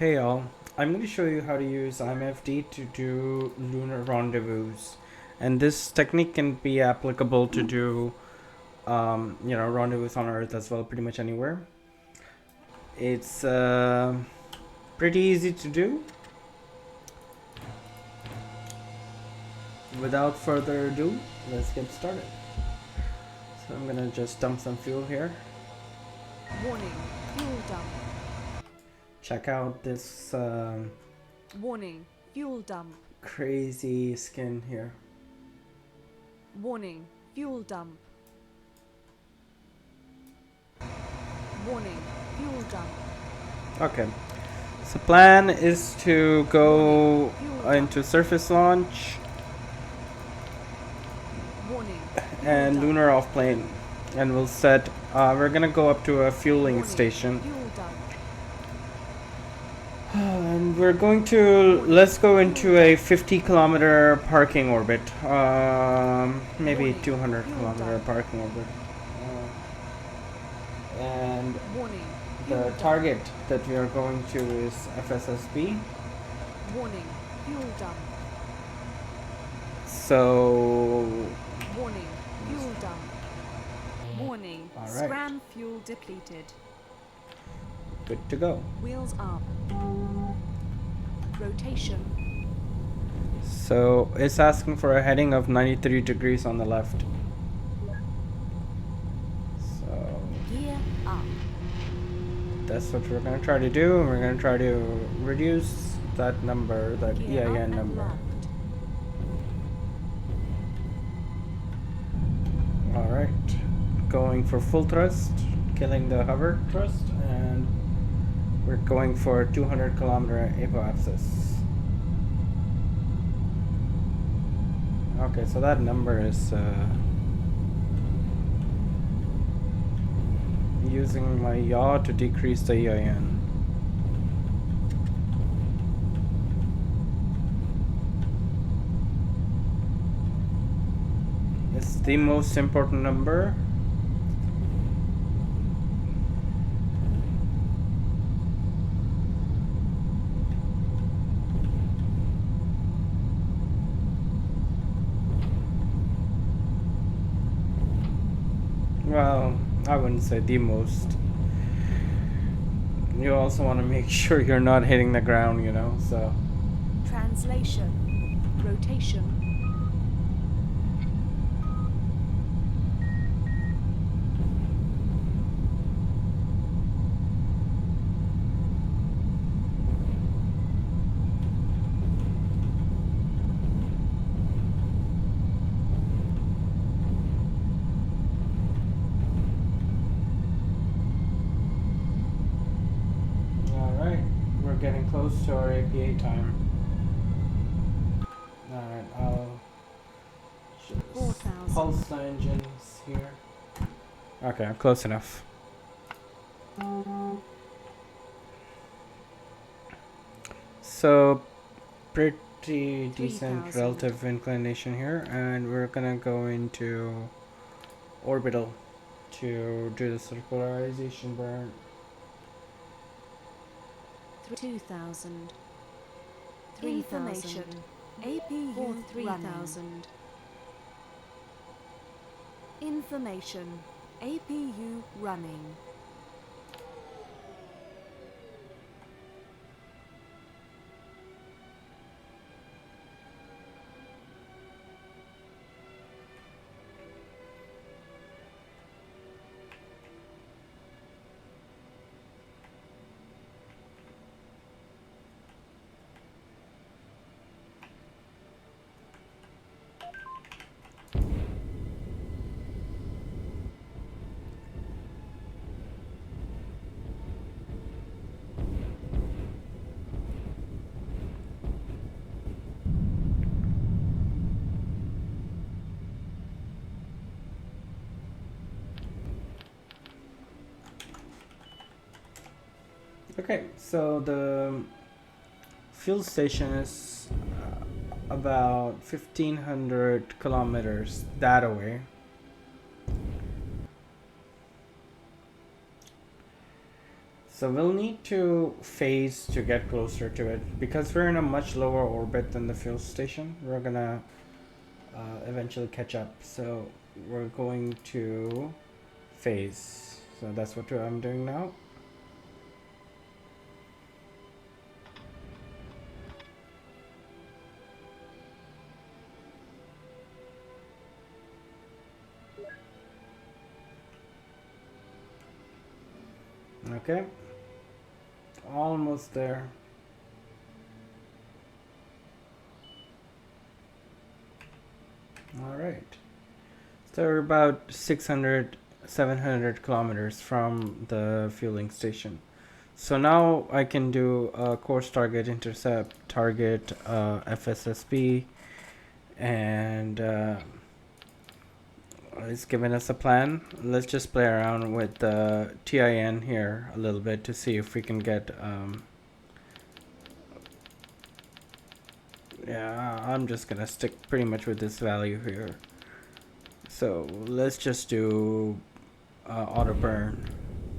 Hey all, I'm going to show you how to use IMFD to do lunar rendezvous, and this technique can be applicable to do rendezvous on Earth as well, pretty much anywhere. It's pretty easy to do. Without further ado, let's get started. So I'm gonna just dump some fuel here. Warning, fuel dump. Check out this Warning, fuel dump. crazy skin here. Warning, fuel dump. Warning, fuel dump. Okay, so plan is to go into surface launch and lunar off plane, and we'll set we're gonna go up to a fueling station, and we're going to let's go into a 50-kilometer parking orbit, maybe 200-kilometer parking orbit, and the target that we are going to is FSSB. Warning, fuel dump. So warning, fuel dump. Warning, scram fuel depleted. Good to go. Wheels up. Rotation. So it's asking for a heading of 93 degrees on the left. So gear up. That's what we're going to try to do. We're going to try to reduce that number, that gear EIN number. Alright. Going for full thrust, killing the hover thrust, and we're going for 200-kilometer apoapsis. Okay, so that number is using my yaw to decrease the EIN. It's the most important number. Well, I wouldn't say the most. You also want to make sure you're not hitting the ground, you know, so. Translation. Rotation. Getting close to our APA time. Alright, I'll just pulse the engines here. Okay, I'm close enough. So, pretty decent relative inclination here, and we're gonna go into orbital to do the circularization burn. 2,000. 3,000. APU 3,000. Information. APU running. Okay, so the fuel station is about 1,500 kilometers that away. So we'll need to phase to get closer to it. Because we're in a much lower orbit than the fuel station, we're gonna eventually catch up. So we're going to phase. So that's what I'm doing now. Okay, almost there. All right, so we're about 600 700 kilometers from the fueling station. So now I can do a course target intercept target FSSB, and it's given us a plan. Let's just play around with the TIN here a little bit to see if we can get yeah, I'm just gonna stick pretty much with this value here. So let's just do auto burn.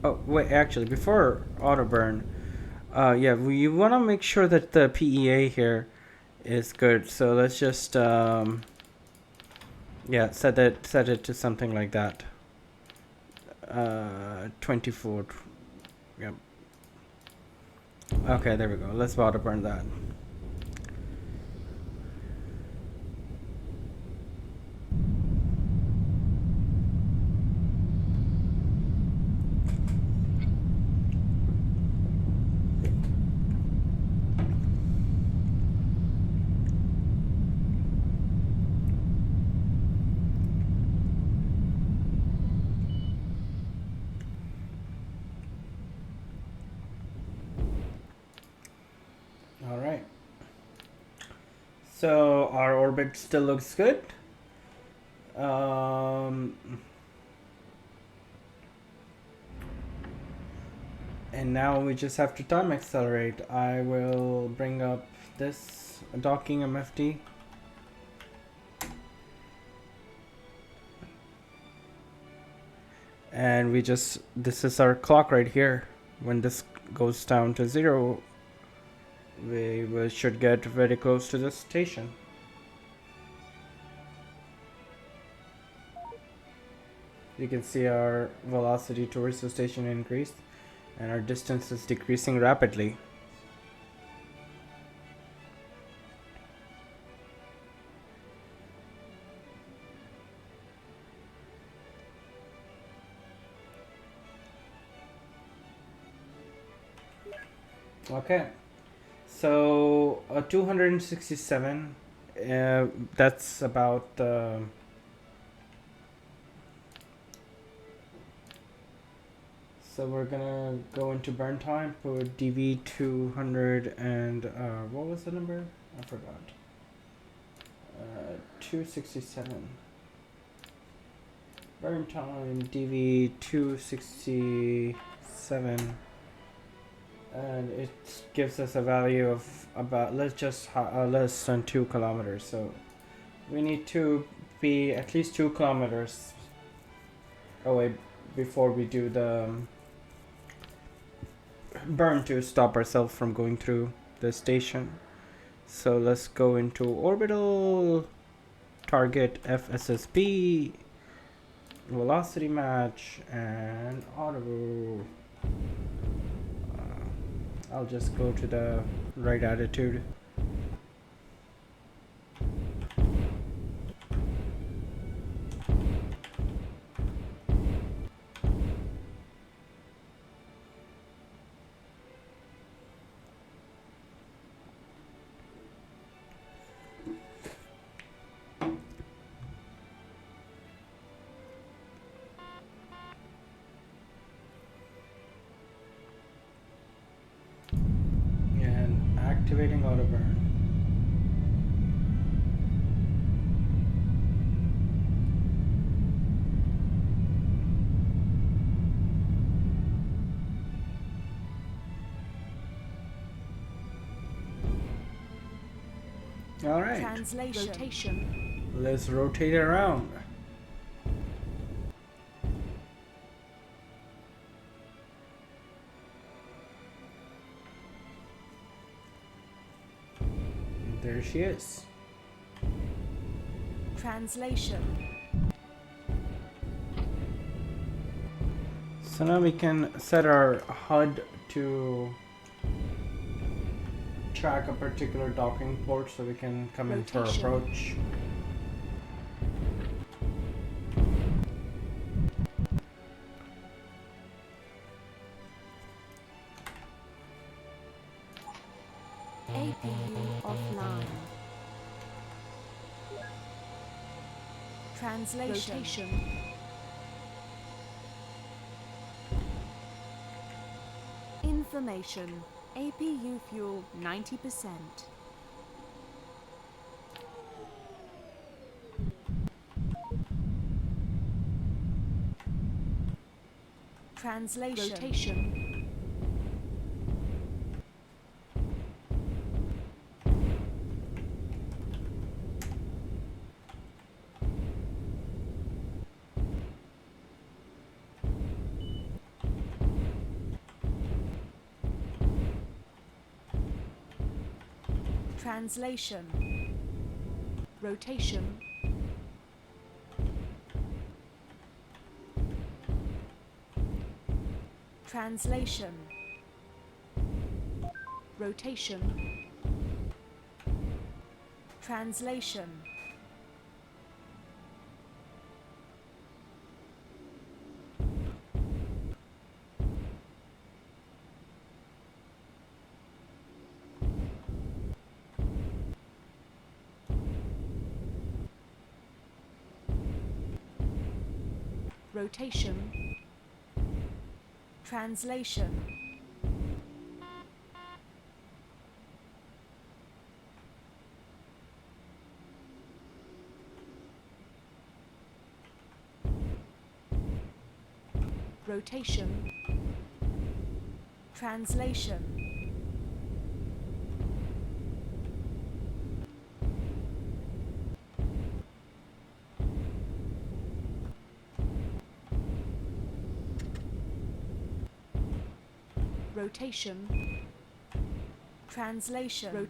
Oh wait, actually before auto burn, yeah, we want to make sure that the PEA here is good. So let's just yeah, set it to something like that. 24. Yep. Okay, there we go. Let's auto burn that. All right. So our orbit still looks good. And now we just have to time accelerate. I will bring up this docking IMFD. And this is our clock right here. When this goes down to 0, we should get very close to the station. You can see our velocity towards the station increased, and our distance is decreasing rapidly. Okay, so 267, that's about so we're gonna go into burn time, put DV 200 and what was the number? I forgot. 267. Burn time DV 267. And it gives us a value of about less than 2 kilometers. So we need to be at least 2 kilometers away before we do the burn to stop ourselves from going through the station. So let's go into orbital, target FSSB, velocity match, and auto. I'll just go to the right attitude. Activating auto burn. All right. Translation. Rotation. Let's rotate around. There she is. Translation. So now we can set our HUD to track a particular docking port so we can come in for Rotation. approach. APU offline. Translation. Rotation. Information. APU fuel 90%. Translation. Rotation. Translation. Rotation. Translation. Rotation. Translation. Rotation. Translation. Rotation. Translation. Rotation. Translation. Rotation.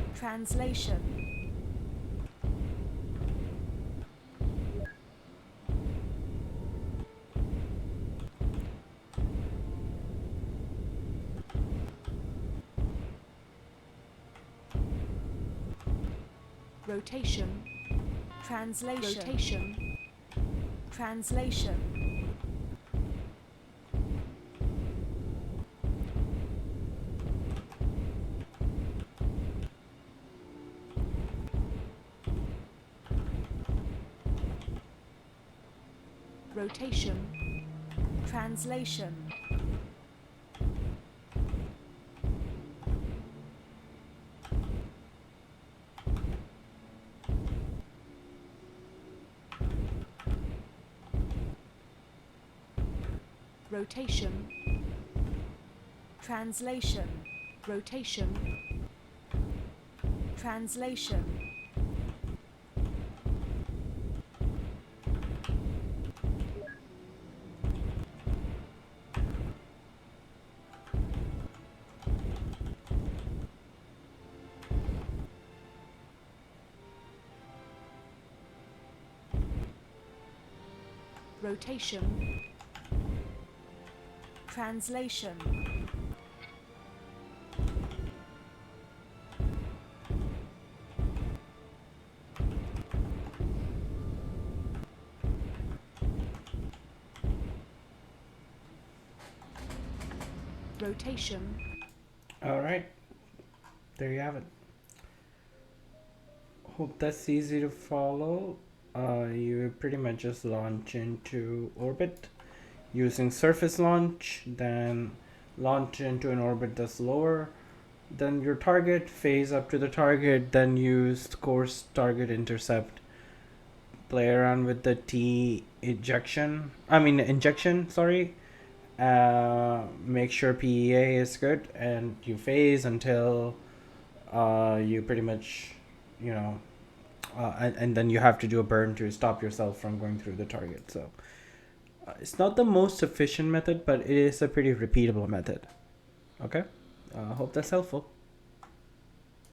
Translation. Rotation. Translation. Rotation. Translation. Rotation. Translation. Rotation. Translation. Rotation. Translation. Rotation. Translation. Rotation. All right, there you have it. Hope that's easy to follow. You pretty much just launch into orbit using surface launch, then launch into an orbit that's lower than your target, phase up to the target, then use course target intercept, play around with the injection, sorry. Make sure PEA is good, and you phase until you pretty much, and then you have to do a burn to stop yourself from going through the target. So it's not the most efficient method, but it is a pretty repeatable method. Okay, hope that's helpful.